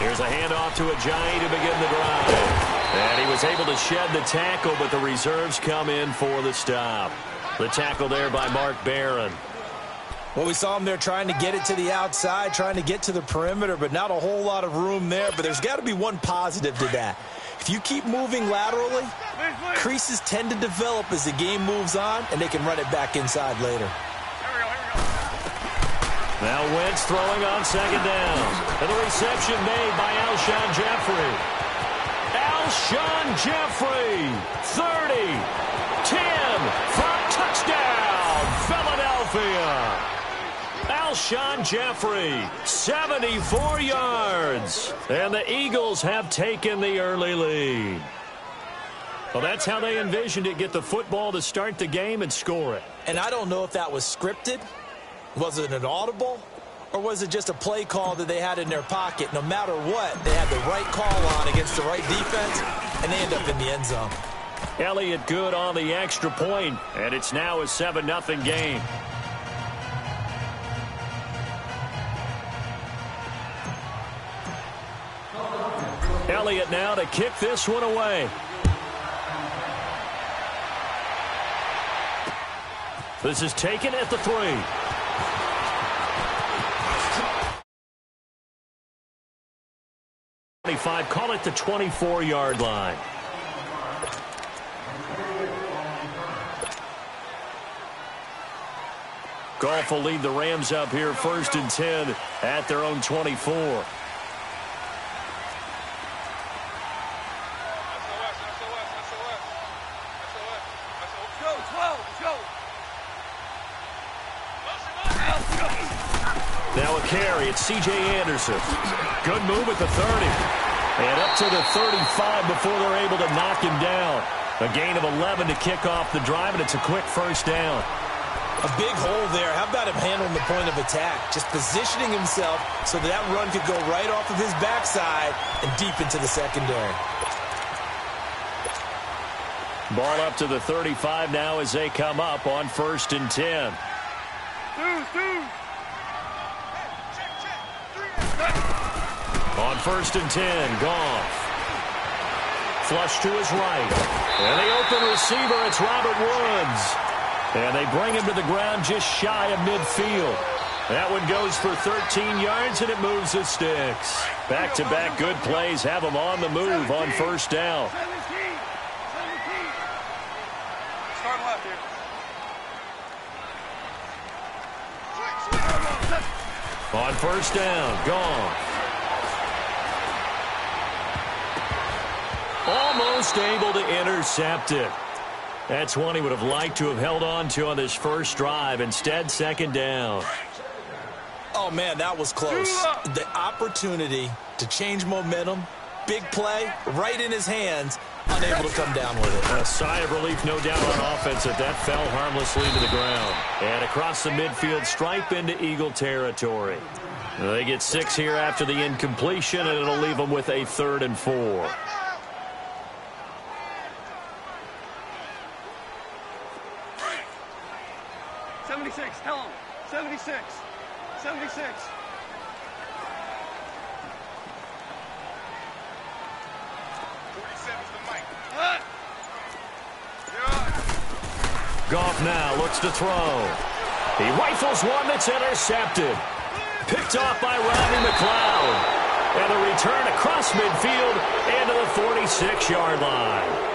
Here's a handoff to Ajayi to begin the drive. And he was able to shed the tackle, but the reserves come in for the stop. The tackle there by Mark Barron. Well, we saw him there trying to get it to the outside, trying to get to the perimeter, but not a whole lot of room there. But there's got to be one positive to that. If you keep moving laterally, creases tend to develop as the game moves on, and they can run it back inside later. Now Wentz throwing on second down. And the reception made by Alshon Jeffrey. Alshon Jeffrey, 30, 10, for touchdown, Philadelphia. Alshon Jeffrey, 74 yards. And the Eagles have taken the early lead. Well, that's how they envisioned it, get the football to start the game and score it. And I don't know if that was scripted. Was it an audible? Or was it just a play call that they had in their pocket? No matter what, they had the right call on against the right defense, and they end up in the end zone. Elliott good on the extra point, and it's now a 7-0 game. Elliott now to kick this one away. This is taken at the 3. Call it the 24-yard line. Goff will lead the Rams up here 1st and 10 at their own 24. Now a carry. It's C.J. Anderson. Good move at the 30. And up to the 35 before they're able to knock him down. A gain of 11 to kick off the drive, and it's a quick first down. A big hole there. How about him handling the point of attack? Just positioning himself so that run could go right off of his backside and deep into the secondary. Ball up to the 35 now as they come up on 1st and 10. On 1st and 10, Goff. Flush to his right. And the open receiver, it's Robert Woods. And they bring him to the ground just shy of midfield. That one goes for 13 yards, and it moves the sticks. Back-to-back good plays have them on the move on 1st down. On 1st down, Goff. Almost able to intercept it. That's one he would have liked to have held on to on this first drive. Instead, 2nd down. Oh, man, that was close. The opportunity to change momentum, big play, right in his hands, unable to come down with it. A sigh of relief, no doubt, on offense that fell harmlessly to the ground. And across the midfield stripe into Eagle territory. They get 6 here after the incompletion, and it'll leave them with a 3rd and 4. Tell him. 76. 76. Goff now looks to throw. He rifles one that's intercepted. Picked off by Rodney McLeod. And a return across midfield into the 46-yard line.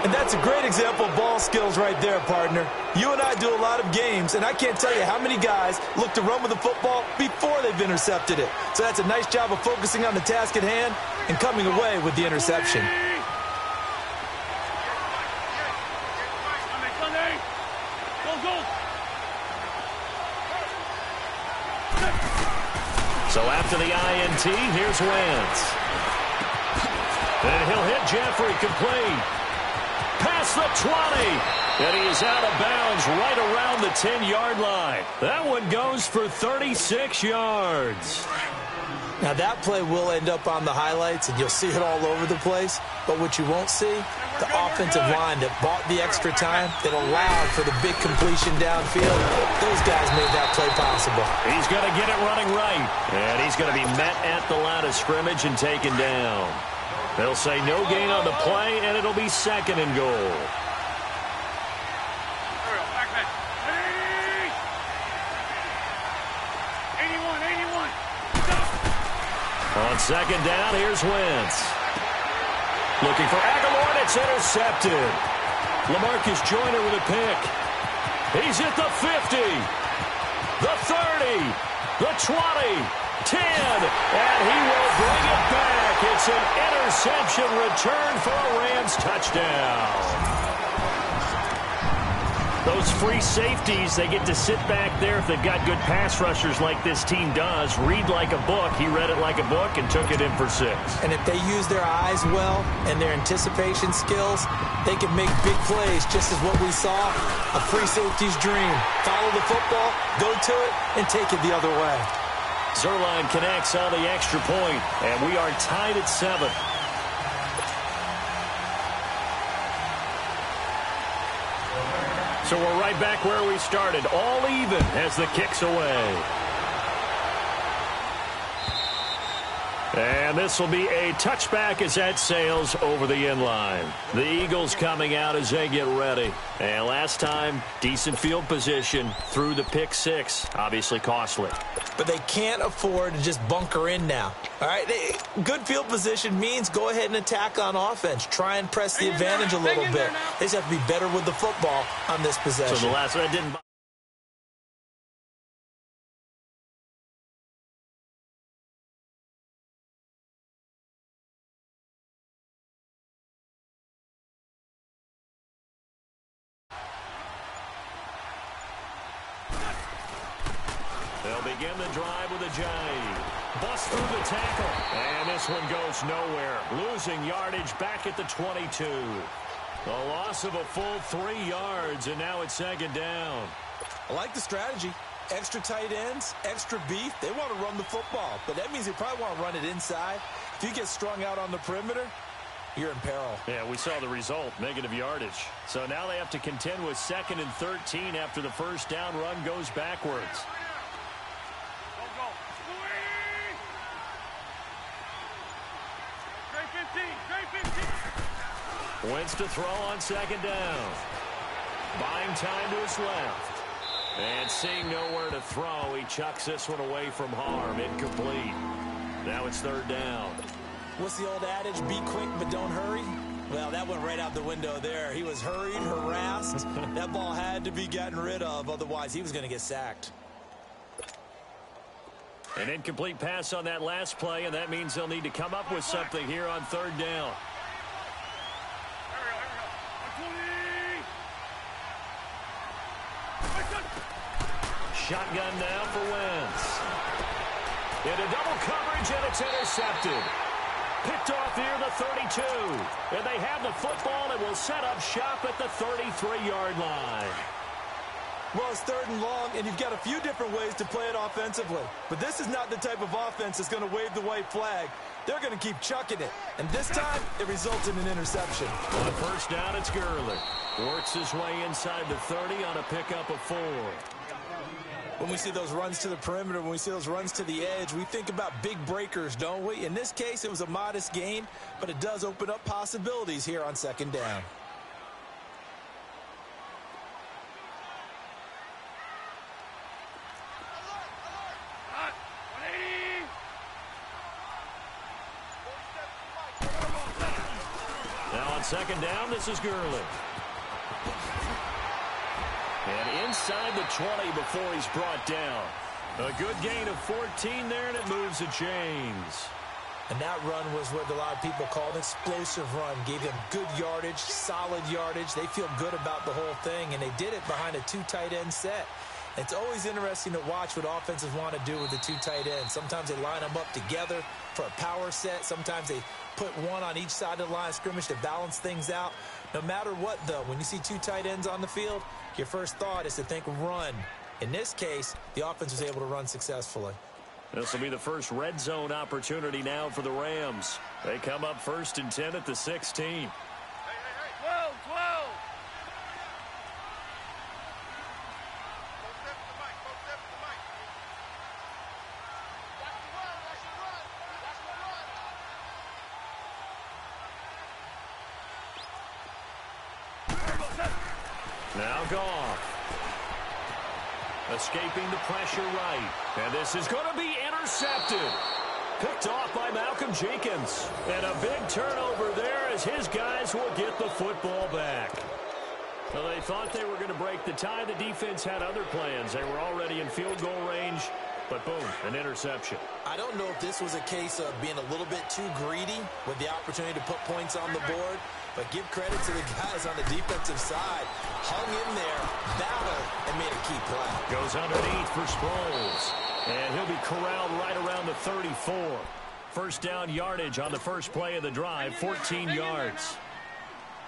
And that's a great example of ball skills right there, partner. You and I do a lot of games, and I can't tell you how many guys look to run with the football before they've intercepted it. So that's a nice job of focusing on the task at hand and coming away with the interception. So after the INT, here's Wentz. And he'll hit Jeffrey complete. Past the 20. And he is out of bounds right around the 10-yard line. That one goes for 36 yards. Now that play will end up on the highlights, and you'll see it all over the place. But what you won't see the offensive line that bought the extra time, that allowed for the big completion downfield. Those guys made that play possible. He's going to get it running right. And he's going to be met at the line of scrimmage and taken down. They'll say no gain on the play, and it'll be 2nd and goal. On 2nd down, here's Wentz. Looking for Aguilar, and it's intercepted. LaMarcus Joyner with a pick. He's at the 50, the 30, the 20, 10, and he will bring it back. It's an interception return for a Rams touchdown. Those free safeties, they get to sit back there if they've got good pass rushers like this team does. Read like a book. He read it like a book and took it in for 6. And if they use their eyes well and their anticipation skills, they can make big plays, just as what we saw, a free safety's dream. Follow the football, go to it, and take it the other way. Zerline connects on the extra point, and we are tied at 7. So we're right back where we started, all even as the kick's away. And this will be a touchback as that sails over the inline. The Eagles coming out as they get ready. And last time, decent field position through the pick 6. Obviously costly. But they can't afford to just bunker in now. All right, good field position means go ahead and attack on offense. Try and press the advantage a little bit. They just have to be better with the football on this possession. So the last one didn't... They'll begin the drive with a Jai. Bust through the tackle. And this one goes nowhere. Losing yardage back at the 22. The loss of a full 3 yards, and now it's 2nd down. I like the strategy. Extra tight ends, extra beef. They want to run the football, but that means they probably want to run it inside. If you get strung out on the perimeter, you're in peril. Yeah, we saw the result, negative yardage. So now they have to contend with 2nd and 13 after the first down run goes backwards. Wentz to throw on 2nd down. Buying time to his left. And seeing nowhere to throw, he chucks this one away from harm. Incomplete. Now it's 3rd down. What's the old adage? Be quick, but don't hurry. Well, that went right out the window there. He was hurried, harassed. That ball had to be gotten rid of. Otherwise, he was going to get sacked. An incomplete pass on that last play, and that means they'll need to come up with something here on 3rd down. Shotgun now for Wentz. Into double coverage, and it's intercepted. Picked off near the 32. And they have the football and will set up shop at the 33-yard line. Well, it's 3rd and long, and you've got a few different ways to play it offensively. But this is not the type of offense that's going to wave the white flag. They're going to keep chucking it. And this time, it results in an interception. On 1st down, it's Gurley. Works his way inside the 30 on a pickup of 4. When we see those runs to the perimeter, when we see those runs to the edge, we think about big breakers, don't we? In this case, it was a modest gain, but it does open up possibilities here on 2nd down. Now on 2nd down, this is Gurley. And inside the 20 before he's brought down. A good gain of 14 there, and it moves the chains. And that run was what a lot of people call an explosive run. Gave them good yardage, solid yardage. They feel good about the whole thing, and they did it behind a 2 tight end set. It's always interesting to watch what offenses want to do with the 2 tight ends. Sometimes they line them up together for a power set. Sometimes they put one on each side of the line of scrimmage to balance things out. No matter what, though, when you see 2 tight ends on the field, your first thought is to think run. In this case, the offense was able to run successfully. This will be the first red zone opportunity now for the Rams. They come up 1st and 10 at the 16. Now Goff. Escaping the pressure right. And this is going to be intercepted. Picked off by Malcolm Jenkins. And a big turnover there as his guys will get the football back. Well, they thought they were going to break the tie. The defense had other plans. They were already in field goal range. But boom, an interception. I don't know if this was a case of being a little bit too greedy with the opportunity to put points on the board, but give credit to the guys on the defensive side. Hung in there, battled, and made a key play. Goes underneath for Sproles. And he'll be corralled right around the 34. First down yardage on the first play of the drive, 14 yards.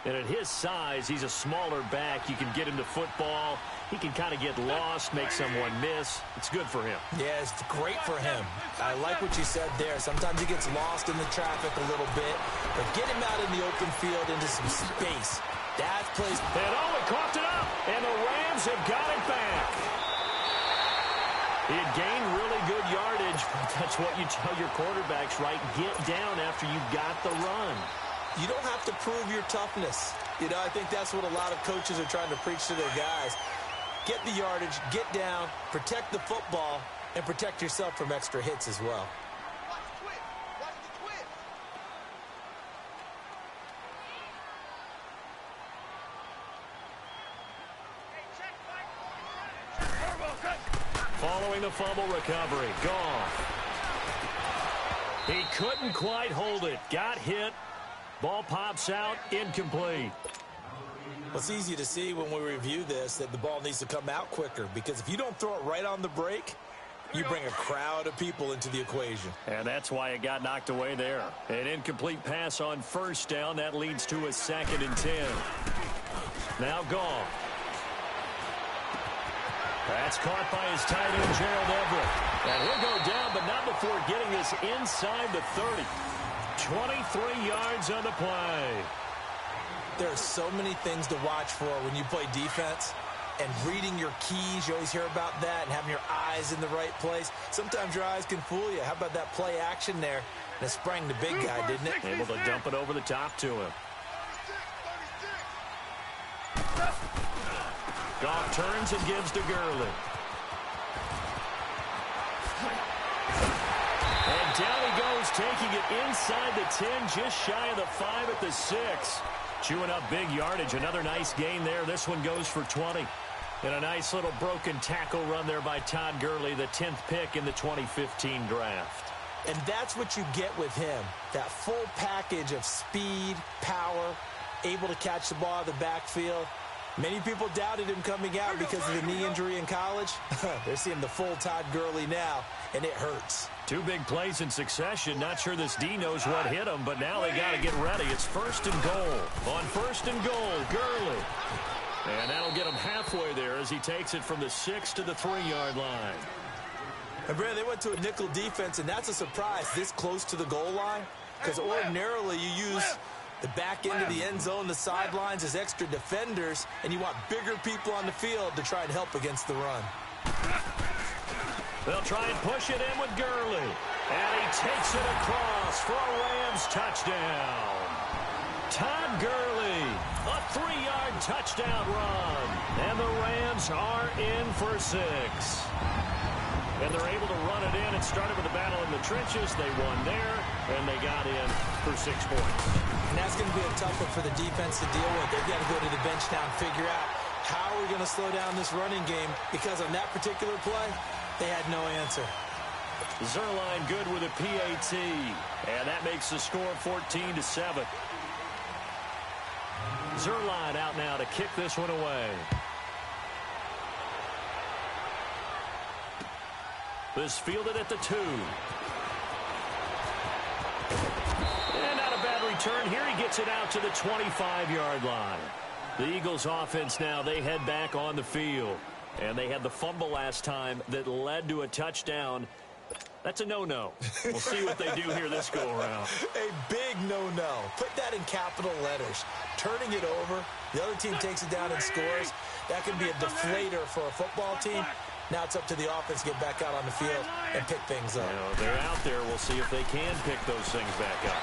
And at his size, he's a smaller back. You can get him to football. He can kind of get lost, make someone miss. It's good for him. Yeah, it's great for him. I like what you said there. Sometimes he gets lost in the traffic a little bit, but get him out in the open field into some space. That plays. And he coughed it up, and the Rams have got it back. He had gained really good yardage, but that's what you tell your quarterbacks, right? Get down after you got the run. You don't have to prove your toughness. You know, I think that's what a lot of coaches are trying to preach to their guys. Get the yardage, get down, protect the football, and protect yourself from extra hits as well. Following the fumble recovery, Goff. He couldn't quite hold it. Got hit. Ball pops out, incomplete. Well, it's easy to see when we review this that the ball needs to come out quicker, because if you don't throw it right on the break, you bring a crowd of people into the equation. And that's why it got knocked away there. An incomplete pass on first down. That leads to a 2nd and 10. Now Goff. That's caught by his tight end, Gerald Everett. And he'll go down, but not before getting this inside the 30. 23 yards on the play. There are so many things to watch for when you play defense. And reading your keys, you always hear about that, and having your eyes in the right place. Sometimes your eyes can fool you. How about that play action there? And it sprang the big guy, didn't it? Able to dump it over the top to him. Goff turns and gives to Gurley. And down he goes, taking it inside the 10, just shy of the 5 at the 6. Chewing up big yardage. Another nice gain there. This one goes for 20. And a nice little broken tackle run there by Todd Gurley, the 10th pick in the 2015 draft. And that's what you get with him. That full package of speed, power, able to catch the ball out of the backfield. Many people doubted him coming out because of the knee injury in college. They're seeing the full Todd Gurley now, and it hurts. 2 big plays in succession. Not sure this D knows what hit him, but now they got to get ready. It's 1st and goal. On 1st and goal, Gurley. And that'll get him halfway there as he takes it from the 6 to the 3-yard line. And Brad, they went to a nickel defense, and that's a surprise this close to the goal line, because ordinarily you use the back end of the end zone, the sidelines as extra defenders, and you want bigger people on the field to try and help against the run. They'll try and push it in with Gurley. And he takes it across for a Rams touchdown. Todd Gurley, a 3-yard touchdown run. And the Rams are in for 6. And they're able to run it in. It started with a battle in the trenches. They won there, and they got in for 6 points. And that's going to be a tough one for the defense to deal with. They've got to go to the bench now and figure out how we're going to slow down this running game, because on that particular play, they had no answer. Zerline good with a PAT, and that makes the score 14-7. Zerline out now to kick this one away. This fielded at the 2. And not a bad return here. He gets it out to the 25-yard line. The Eagles offense now, they head back on the field. And they had the fumble last time that led to a touchdown. That's a no-no. We'll see what they do here this go-around. A big no-no. Put that in capital letters. Turning it over, the other team takes it down and scores. That can be a deflator for a football team. Now it's up to the offense to get back out on the field and pick things up. You know, they're out there. We'll see if they can pick those things back up.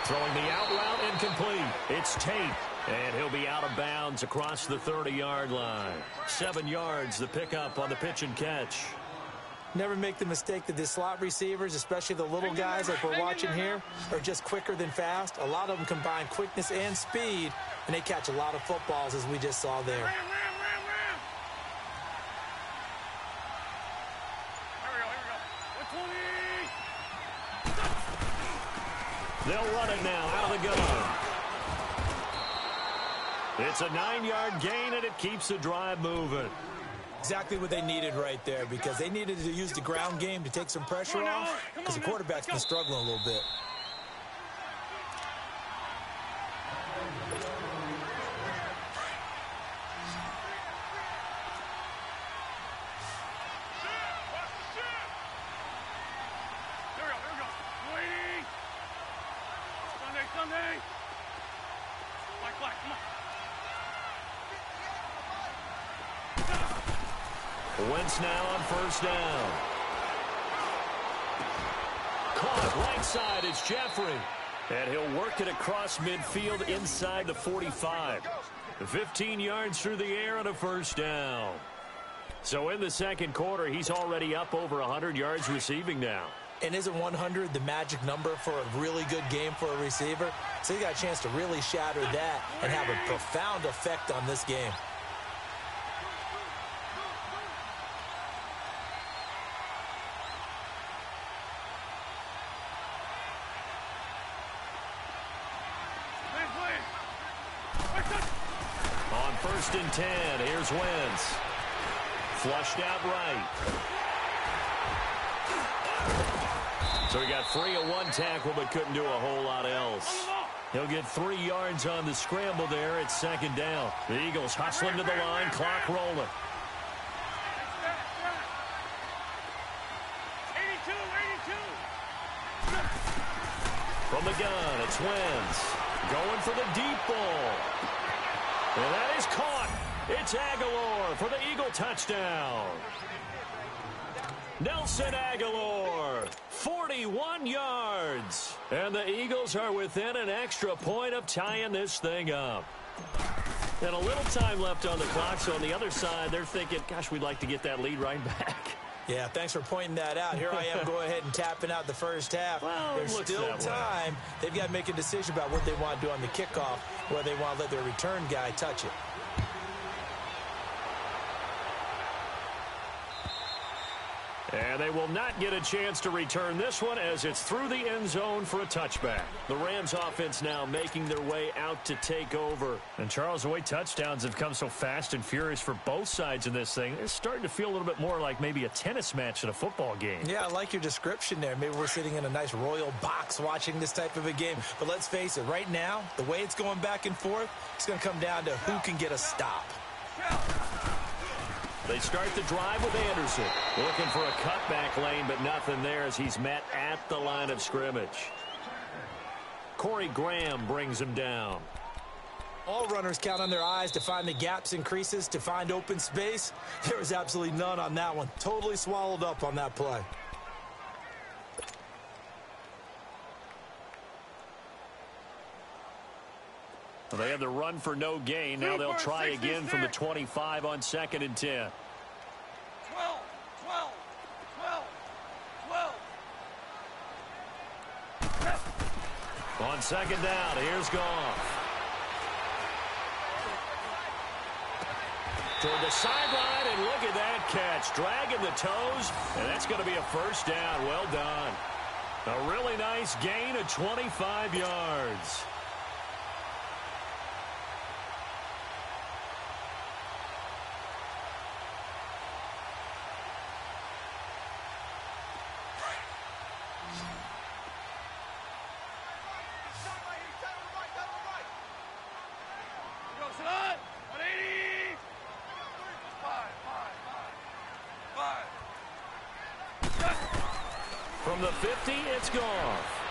Throwing the out route incomplete. It's Tate. And he'll be out of bounds across the 30-yard line. 7 yards, the pickup on the pitch and catch. Never make the mistake that the slot receivers, especially the little guys like we're watching here, are just quicker than fast. A lot of them combine quickness and speed, and they catch a lot of footballs, as we just saw there. Here we go. 120. They'll run it now out of the gun. It's a 9-yard gain, and it keeps the drive moving. Exactly what they needed right there, because they needed to use the ground game to take some pressure off, because the quarterback's been struggling a little bit. Sunday. Come on. Wentz now on first down. Caught right side is Jeffrey. And he'll work it across midfield inside the 45. 15 yards through the air on a first down. So in the second quarter, he's already up over 100 yards receiving now. And isn't 100 the magic number for a really good game for a receiver? So he got a chance to really shatter that and have a profound effect on this game. On first and 10, here's Wentz. Flushed out right. So he got free of one tackle, but couldn't do a whole lot else. He'll get 3 yards on the scramble there at second down. The Eagles hustling to the line, clock rolling. 82. From the gun, it's Wentz. Going for the deep ball. And that is caught. It's Aguilar for the Eagle touchdown. Nelson Aguilar, 41 yards. And the Eagles are within an extra point of tying this thing up. And a little time left on the clock, so on the other side, they're thinking, gosh, we'd like to get that lead right back. Yeah, thanks for pointing that out. Here I am, go ahead and tapping out the first half. Well, there's still time. They've got to make a decision about what they want to do on the kickoff, where they want to let their return guy touch it. And they will not get a chance to return this one as it's through the end zone for a touchback. The Rams offense now making their way out to take over. And Charles, the way touchdowns have come so fast and furious for both sides in this thing, it's starting to feel a little bit more like maybe a tennis match in a football game. Yeah, I like your description there. Maybe we're sitting in a nice royal box watching this type of a game. But let's face it, right now, the way it's going back and forth, it's going to come down to who can get a stop. They start the drive with Anderson. Looking for a cutback lane, but nothing there as he's met at the line of scrimmage. Corey Graham brings him down. All runners count on their eyes to find the gaps and creases, to find open space. There was absolutely none on that one. Totally swallowed up on that play. They have the run for no gain. Now they'll try again from the 25 on 2nd and 10. 12. On second down, here's Goff. Toward the sideline, and look at that catch. Dragging the toes, and that's going to be a first down. Well done. A really nice gain of 25 yards. From the 50, it's Goff.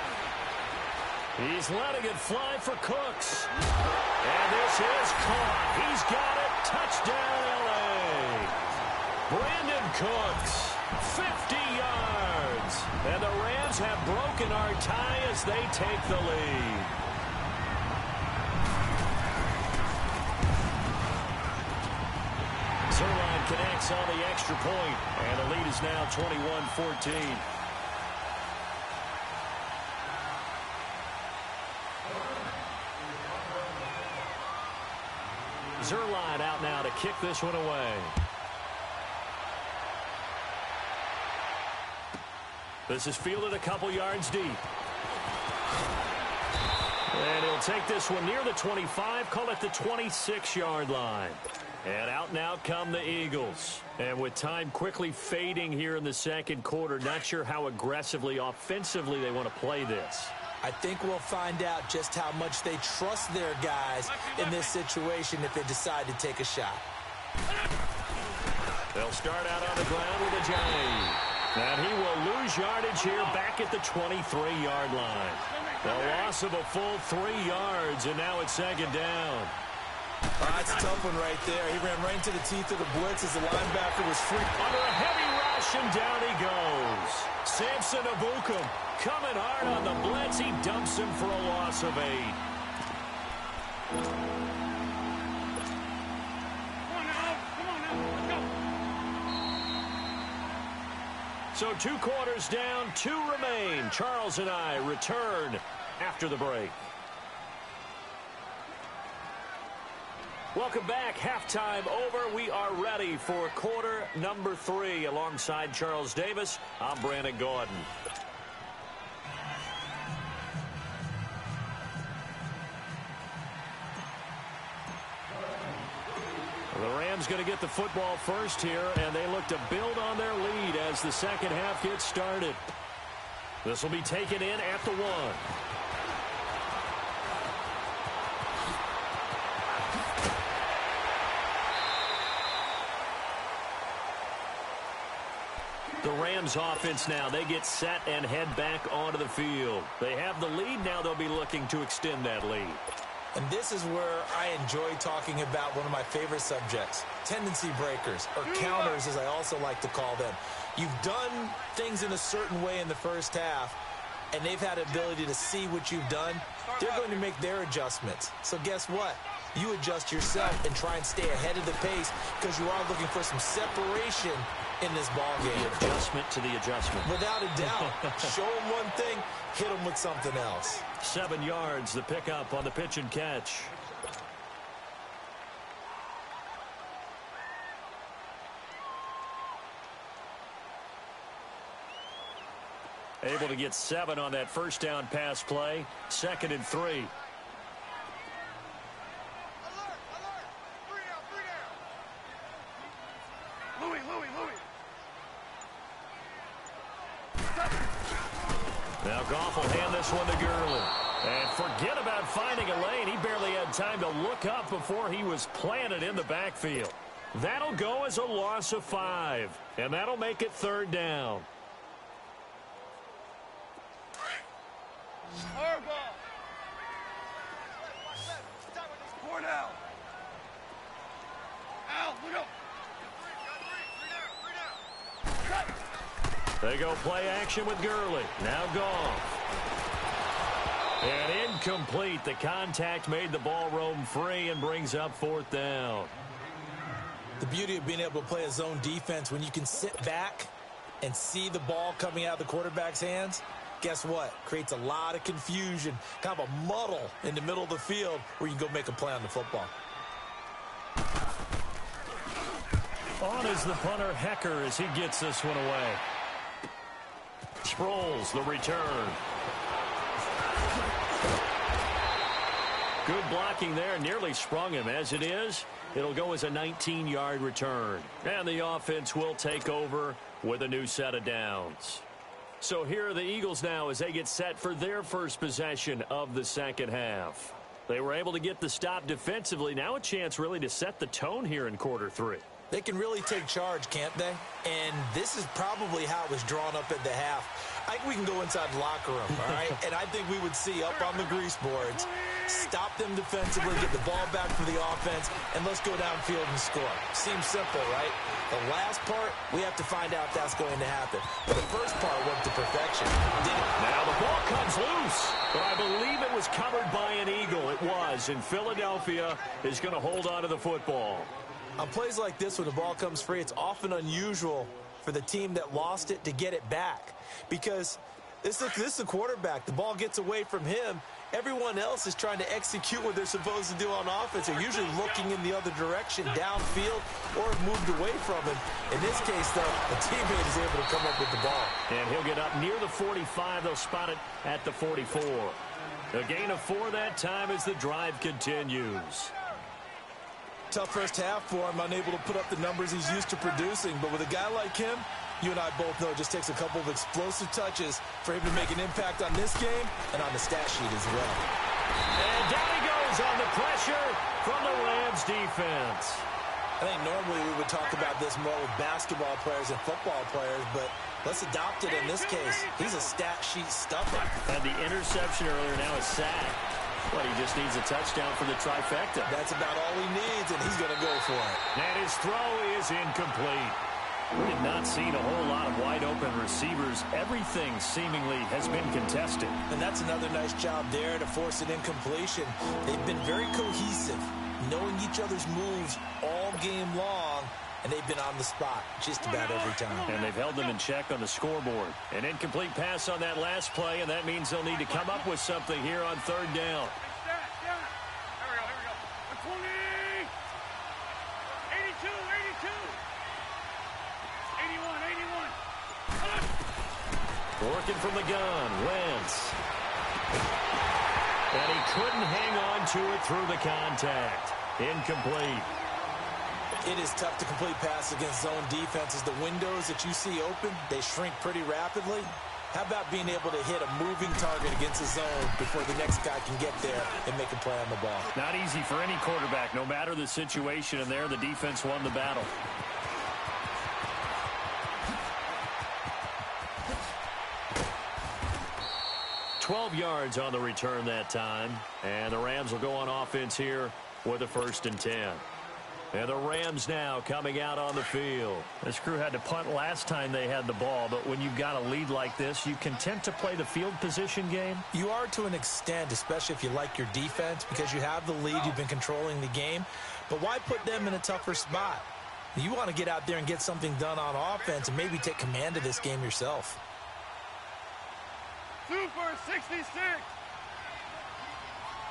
He's letting it fly for Cooks. And this is caught. He's got it. Touchdown, L.A. Brandon Cooks, 50 yards. And the Rams have broken our tie as they take the lead. Zerline connects on the extra point, and the lead is now 21-14. Zerline out now to kick this one away. This is fielded a couple yards deep. And he'll take this one near the 25, call it the 26-yard line. And out and out come the Eagles. And with time quickly fading here in the second quarter, not sure how aggressively, offensively they want to play this. I think we'll find out just how much they trust their guys in this situation if they decide to take a shot. They'll start out on the ground with a J. And he will lose yardage here back at the 23-yard line. The loss of a full 3 yards, and now it's second down. That's a tough one right there. He ran right into the teeth of the blitz as the linebacker was free. Under a heavy rush, and down he goes. Samson Abukum coming hard on the blitz. He dumps him for a loss of 8. So 2 quarters down, 2 remain. Charles and I return after the break. Welcome back. Halftime over. We are ready for quarter number 3. Alongside Charles Davis, I'm Brandon Gordon. The Rams going to get the football first here, and they look to build on their lead as the second half gets started. This will be taken in at the 1. The Rams offense now, they get set and head back onto the field. They have the lead. Now they'll be looking to extend that lead. And this is where I enjoy talking about one of my favorite subjects, tendency breakers, or counters as I also like to call them. You've done things in a certain way in the first half, and they've had the ability to see what you've done. They're going to make their adjustments. So guess what? You adjust yourself and try and stay ahead of the pace because you are looking for some separation in this ball game. The adjustment to the adjustment. Without a doubt. Show them one thing, hit them with something else. 7 yards, the pickup on the pitch and catch. Able to get 7 on that first down pass play. 2nd and 3. Now Goff will hand this one to Gurley. And forget about finding a lane. He barely had time to look up before he was planted in the backfield. That'll go as a loss of 5. And that'll make it 3rd down. They go play action with Gurley. Now Goff. And incomplete. The contact made the ball roam free and brings up 4th down. The beauty of being able to play a zone defense when you can sit back and see the ball coming out of the quarterback's hands, guess what? Creates a lot of confusion, kind of a muddle in the middle of the field where you can go make a play on the football. On is the punter, Hecker, as he gets this one away. Sproles, the return. Good blocking there. Nearly sprung him. As it is, it'll go as a 19-yard return. And the offense will take over with a new set of downs. So here are the Eagles now as they get set for their first possession of the second half. They were able to get the stop defensively. Now a chance really to set the tone here in quarter 3. They can really take charge, can't they? And this is probably how it was drawn up at the half. I think we can go inside the locker room, all right? And I think we would see up on the grease boards, stop them defensively, get the ball back for the offense, and let's go downfield and score. Seems simple, right? The last part, we have to find out if that's going to happen. But the first part went to perfection. Did it? Now the ball comes loose, but I believe it was covered by an Eagle. It was, and Philadelphia is going to hold on to the football. On plays like this, when the ball comes free, it's often unusual for the team that lost it to get it back. Because this is the quarterback. The ball gets away from him. Everyone else is trying to execute what they're supposed to do on offense. They're usually looking in the other direction, downfield, or have moved away from him. In this case, though, a teammate is able to come up with the ball. And he'll get up near the 45. They'll spot it at the 44. A gain of 4 that time as the drive continues. Tough first half for him, unable to put up the numbers he's used to producing. But with a guy like him, you and I both know it just takes a couple of explosive touches for him to make an impact on this game and on the stat sheet as well. And down he goes on the pressure from the Rams defense. I think normally we would talk about this more with basketball players and football players, but let's adopt it in this case. He's a stat sheet stuffer. Had the interception earlier, now a sack. But he just needs a touchdown for the trifecta. That's about all he needs, and he's going to go for it. And his throw is incomplete. We have not seen a whole lot of wide-open receivers. Everything seemingly has been contested. And that's another nice job there to force an incompletion. They've been very cohesive, knowing each other's moves all game long, and they've been on the spot just about every time. And they've held them in check on the scoreboard. An incomplete pass on that last play, and that means they'll need to come up with something here on third down. Here we go. 120. 82, 81. Working from the gun, Wentz. And he couldn't hang on to it through the contact. Incomplete. It is tough to complete pass against zone defenses. The windows that you see open, they shrink pretty rapidly. How about being able to hit a moving target against a zone before the next guy can get there and make a play on the ball? Not easy for any quarterback, no matter the situation, and there the defense won the battle. $12 yards on the return that time, and the Rams will go on offense here with a 1st and 10. And the Rams now coming out on the field. This crew had to punt last time they had the ball, but when you've got a lead like this, you content to play the field position game? You are to an extent, especially if you like your defense, because you have the lead, you've been controlling the game. But why put them in a tougher spot? You want to get out there and get something done on offense and maybe take command of this game yourself. Super 66.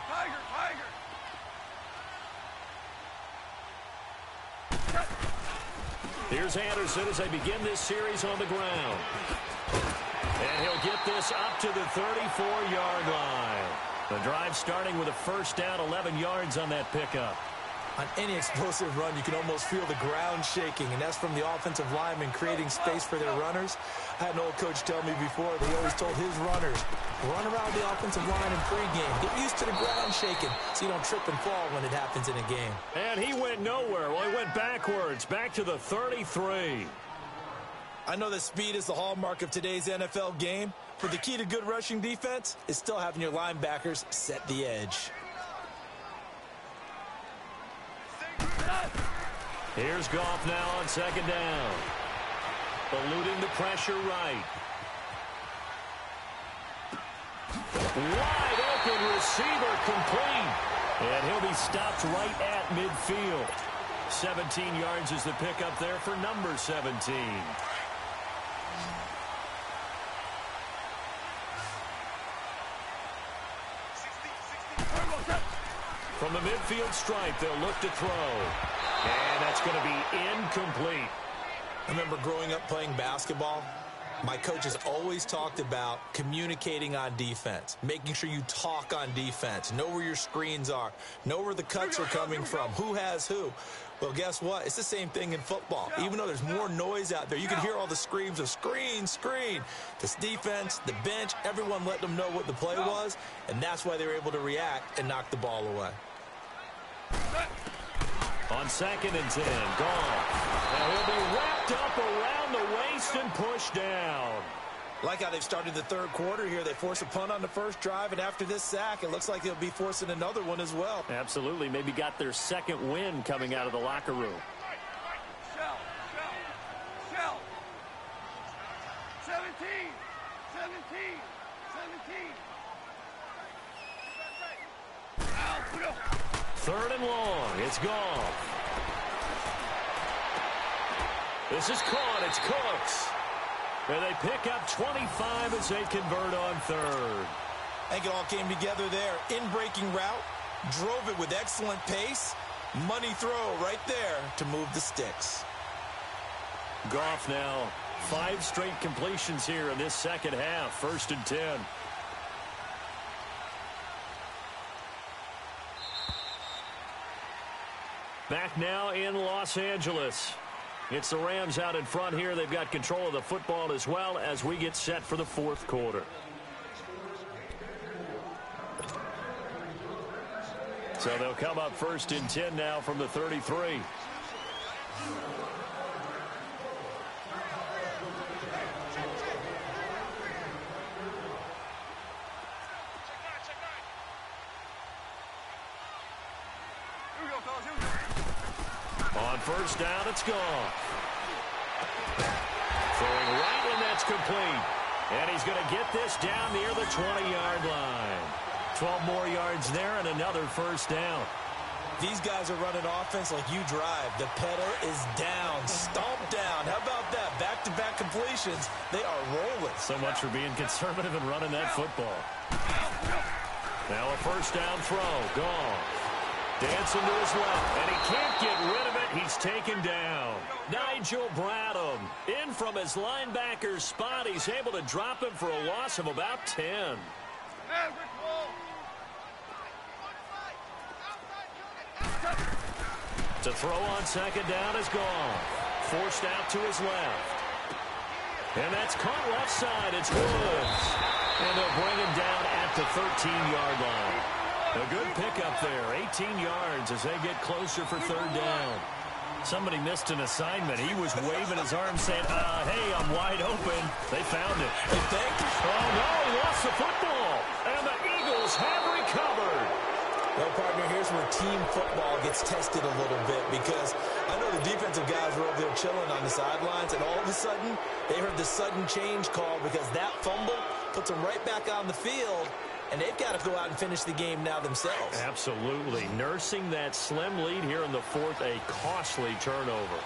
Tiger. Here's Anderson as they begin this series on the ground. And he'll get this up to the 34-yard line. The drive starting with a 1st down, 11 yards on that pickup. On any explosive run, you can almost feel the ground shaking, and that's from the offensive linemen creating space for their runners. I had an old coach tell me before, he always told his runners, run around the offensive line in pregame. Get used to the ground shaking so you don't trip and fall when it happens in a game. And he went nowhere. Well, he went backwards, back to the 33. I know that speed is the hallmark of today's NFL game, but the key to good rushing defense is still having your linebackers set the edge. Here's Goff now on 2nd down. Eluding the pressure right. Wide open receiver complete. And he'll be stopped right at midfield. 17 yards is the pickup there for number 17. From the midfield stripe, they'll look to throw. And that's going to be incomplete. I remember growing up playing basketball. My coaches always talked about communicating on defense, making sure you talk on defense, know where your screens are, know where the cuts are coming from, who has who. Well, guess what? It's the same thing in football. Even though there's more noise out there, you can hear all the screams of screen, screen. This defense, the bench, everyone let them know what the play was, and that's why they were able to react and knock the ball away. On 2nd and 10, Goff. Now he'll be wrapped up around the waist and pushed down. Like how they've started the 3rd quarter here. They force a punt on the first drive, and after this sack, it looks like they'll be forcing another one as well. Absolutely. Maybe got their 2nd win coming out of the locker room. Shell. 17. 3rd and long. It's Goff. This is caught. It's Cooks. And they pick up 25 as they convert on third. I think it all came together there. In-breaking route, drove it with excellent pace. Money throw right there to move the sticks. Goff now 5 straight completions here in this second half. 1st and 10. Back now in Los Angeles. It's the Rams out in front here. They've got control of the football as well as we get set for the 4th quarter. So they'll come up 1st and 10 now from the 33. On 1st down, it's gone. Throwing right, and that's complete. And he's going to get this down near the 20-yard line. 12 more yards there and another 1st down. These guys are running offense like you drive. The pedal is down, stomped down. How about that? Back-to-back completions. They are rolling. So much for being conservative and running that football. Now a 1st down throw. Gone. Dancing to his left, and he can't get rid of it. He's taken down. Nigel Bradham in from his linebacker spot. He's able to drop him for a loss of about 10. To throw on 2nd down is gone. Forced out to his left. And that's caught left side. It's Woods. And they'll bring him down at the 13-yard line. A good pickup there. 18 yards as they get closer for 3rd down. Somebody missed an assignment. He was waving his arms saying, hey, I'm wide open. They found it. You think? Oh, no, lost the football. And the Eagles have recovered. Well, partner, here's where team football gets tested a little bit because I know the defensive guys were over there chilling on the sidelines, and all of a sudden, they heard the sudden change call because that fumble puts them right back on the field, and they've got to go out and finish the game now themselves. Absolutely. Nursing that slim lead here in the 4th, a costly turnover.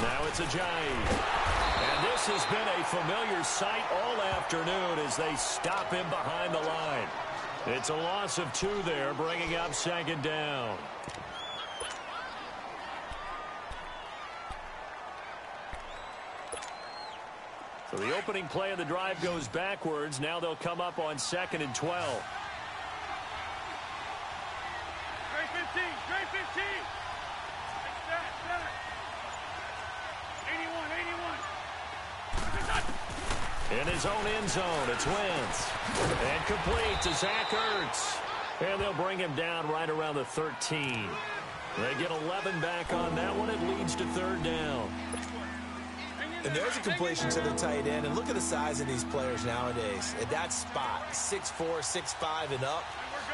Now it's Ajayi. And this has been a familiar sight all afternoon as they stop him behind the line. It's a loss of 2 there, bringing up 2nd down. So the opening play of the drive goes backwards. Now they'll come up on 2nd and 12. Straight 15, straight 15. Stat. 81. In his own end zone, it's Wentz. And complete to Zach Ertz. And they'll bring him down right around the 13. They get 11 back on that one. It leads to 3rd down. And there's a completion to the tight end. And look at the size of these players nowadays. At that spot, 6'4", 6'5", and up.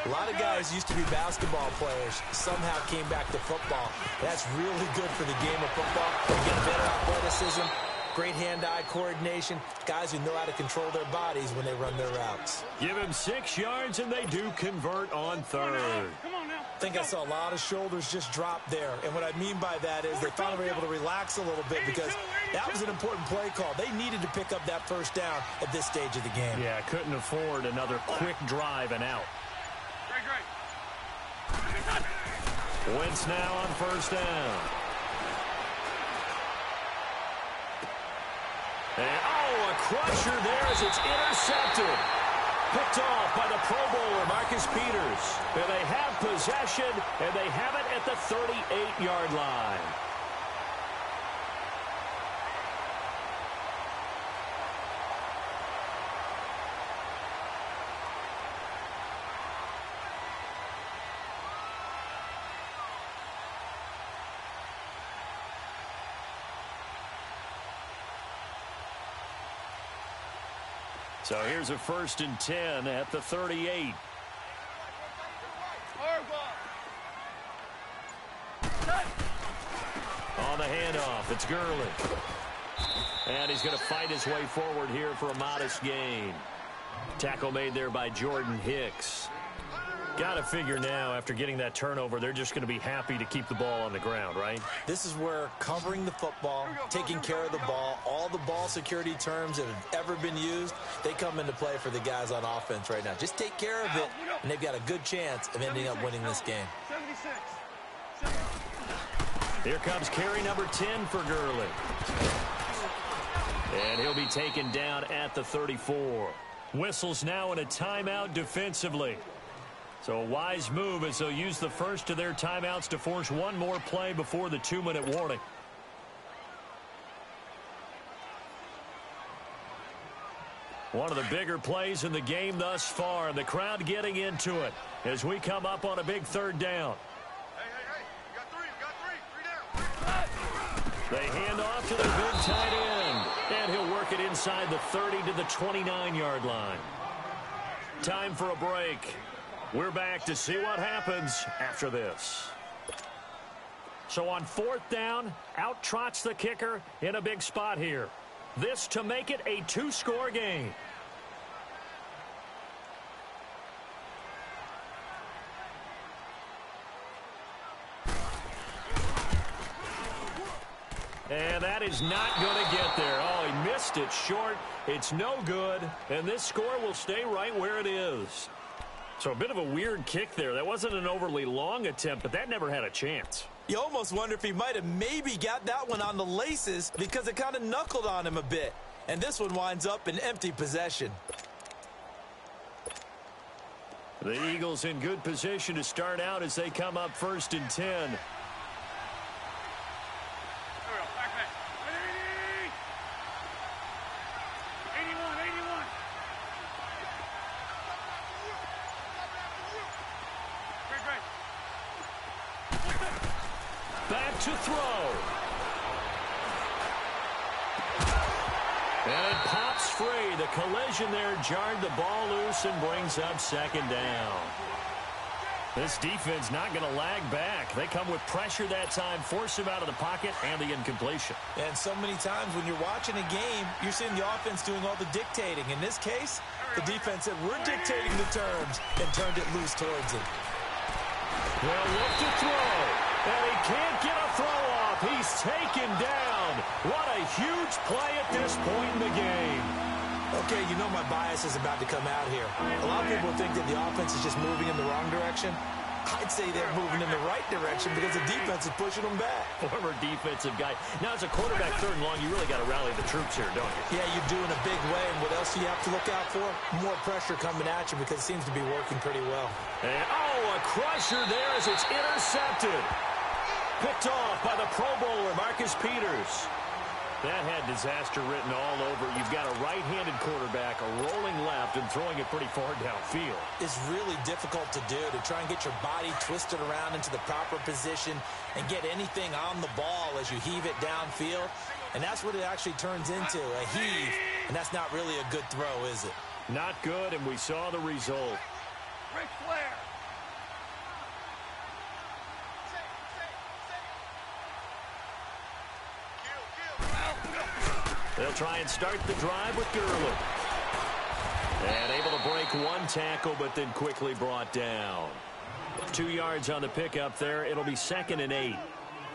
A lot of guys used to be basketball players, somehow came back to football. That's really good for the game of football. You get better athleticism, great hand-eye coordination, guys who know how to control their bodies when they run their routes. Give him 6 yards, and they do convert on 3rd. I think I saw a lot of shoulders just drop there. And what I mean by that is they finally were able to relax a little bit because that was an important play call. They needed to pick up that 1st down at this stage of the game. Yeah, couldn't afford another quick drive and out. Wentz now on 1st down. And, a crusher there as it's intercepted. Picked off by the Pro Bowler, Marcus Peters. And they have possession, and they have it at the 38-yard line. So here's a 1st and 10 at the 38. On the handoff, it's Gurley. And he's going to fight his way forward here for a modest gain. Tackle made there by Jordan Hicks. Got to figure now, after getting that turnover, they're just going to be happy to keep the ball on the ground, right? This is where covering the football, taking care of the ball, all the ball security terms that have ever been used, they come into play for the guys on offense right now. Just take care of it, and they've got a good chance of ending up winning this game. 76. Here comes carry number 10 for Gurley. And he'll be taken down at the 34. Whistles now in a timeout defensively. So a wise move as they'll use the first of their timeouts to force one more play before the 2-minute warning. One of the bigger plays in the game thus far, and the crowd getting into it as we come up on a big third down. Hey, you got three. They hand off to their big tight end, and he'll work it inside the 30 to the 29-yard line. Time for a break. We're back to see what happens after this. So on fourth down, out trots the kicker in a big spot here. This to make it a 2-score game. And that is not going to get there. Oh, he missed it short. It's no good. And this score will stay right where it is. So a bit of a weird kick there. That wasn't an overly long attempt, but that never had a chance. You almost wonder if he might have maybe got that one on the laces because it kind of knuckled on him a bit. And this one winds up in empty possession. The Eagles in good position to start out as they come up 1st and 10. Back to throw. And it pops free. The collision there jarred the ball loose and brings up 2nd down. This defense not going to lag back. They come with pressure that time, force him out of the pocket, and the incompletion. And so many times when you're watching a game, you're seeing the offense doing all the dictating. In this case, the defense said, we're dictating the terms, and turned it loose towards him. They'll look to throw. And he can't get a throw off. He's taken down. What a huge play at this point in the game. Okay, you know my bias is about to come out here. A lot of people think that the offense is just moving in the wrong direction. I'd say they're moving in the right direction because the defense is pushing them back. Former defensive guy. Now, as a quarterback 3rd and long, you really got to rally the troops here, don't you? Yeah, you do in a big way. And what else do you have to look out for? More pressure coming at you because it seems to be working pretty well. And, oh, a crusher there as it's intercepted. Picked off by the Pro Bowler, Marcus Peters. That had disaster written all over. You've got a right-handed quarterback, a rolling left, and throwing it pretty far downfield. It's really difficult to do, to try and get your body twisted around into the proper position and get anything on the ball as you heave it downfield. And that's what it actually turns into, a heave. And that's not really a good throw, is it? Not good, and we saw the result. Ric Flair. They'll try and start the drive with Gurley. And able to break one tackle, but then quickly brought down. 2 yards on the pickup there. It'll be 2nd and 8.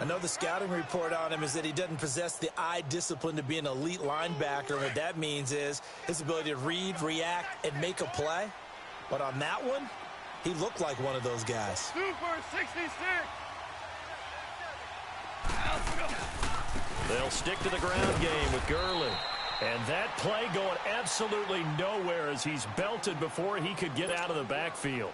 I know the scouting report on him is that he doesn't possess the eye discipline to be an elite linebacker. What that means is his ability to read, react, and make a play. But on that one, he looked like one of those guys. Super 66. They'll stick to the ground game with Gurley. And that play going absolutely nowhere as he's belted before he could get out of the backfield.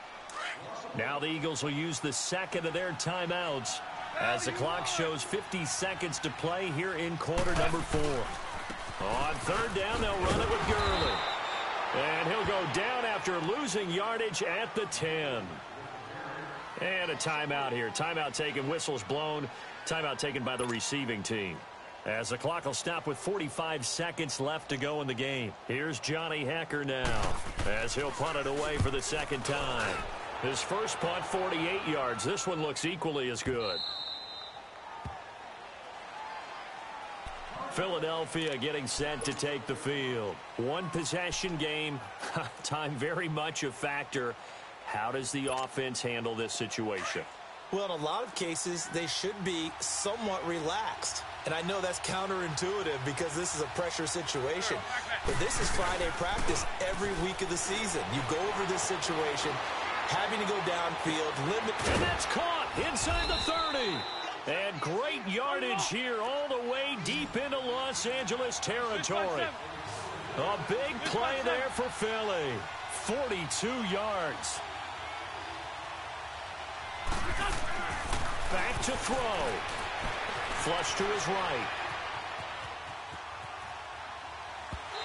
Now the Eagles will use the 2nd of their timeouts as the clock shows 50 seconds to play here in quarter number 4. On 3rd down, they'll run it with Gurley. And he'll go down after losing yardage at the 10. And a timeout here. Timeout taken, whistles blown. Timeout taken by the receiving team. As the clock will stop with 45 seconds left to go in the game. Here's Johnny Hecker now as he'll punt it away for the 2nd time. His first punt, 48 yards. This one looks equally as good. Philadelphia getting set to take the field. One possession game. Time very much a factor. How does the offense handle this situation? Well, in a lot of cases, they should be somewhat relaxed. And I know that's counterintuitive because this is a pressure situation. But this is Friday practice every week of the season. You go over this situation, having to go downfield, limit. And that's caught inside the 30. And great yardage here all the way deep into Los Angeles territory. A big play there for Philly. 42 yards. Back to throw. Flush to his right.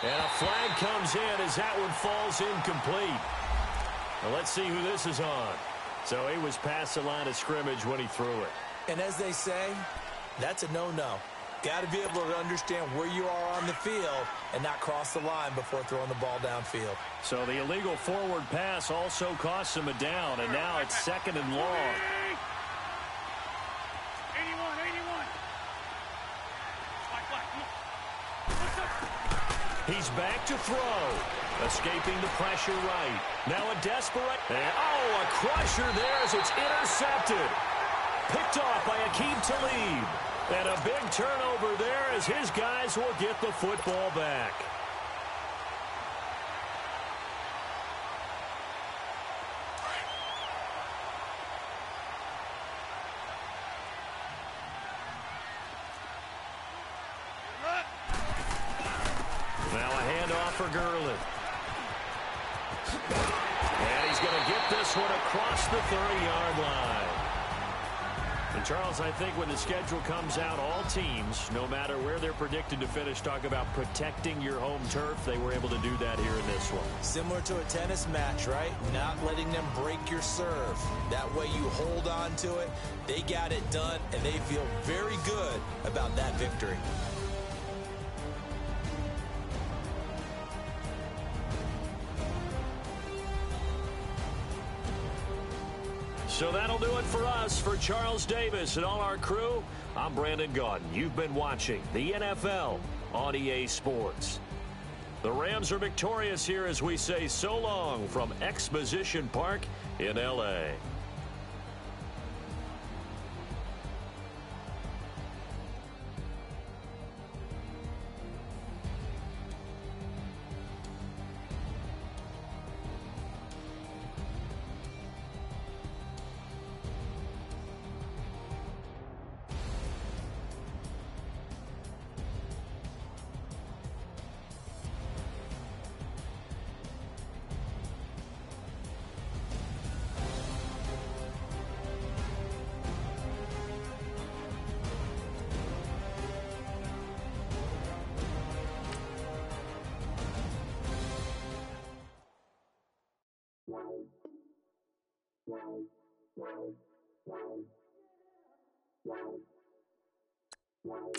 And a flag comes in as that one falls incomplete. Now let's see who this is on. So he was past the line of scrimmage when he threw it. And as they say, that's a no-no. Got to be able to understand where you are on the field and not cross the line before throwing the ball downfield. So the illegal forward pass also costs him a down, and now it's 2nd and long. 81. He's back to throw. Escaping the pressure right. Now a desperate. Oh, a crusher there as it's intercepted. Picked off by Akeem Talib. And a big turnover there as his guys will get the football back. Now a handoff for Gurley. And he's going to get this one across the 30-yard line. And, Charles, I think when the schedule comes out, all teams, no matter where they're predicted to finish, talk about protecting your home turf. They were able to do that here in this one. Similar to a tennis match, right? Not letting them break your serve. That way you hold on to it. They got it done, and they feel very good about that victory. So that'll do it for us. For Charles Davis and all our crew, I'm Brandon Gaudin. You've been watching the NFL on EA Sports. The Rams are victorious here as we say so long from Exposition Park in L.A. Wow.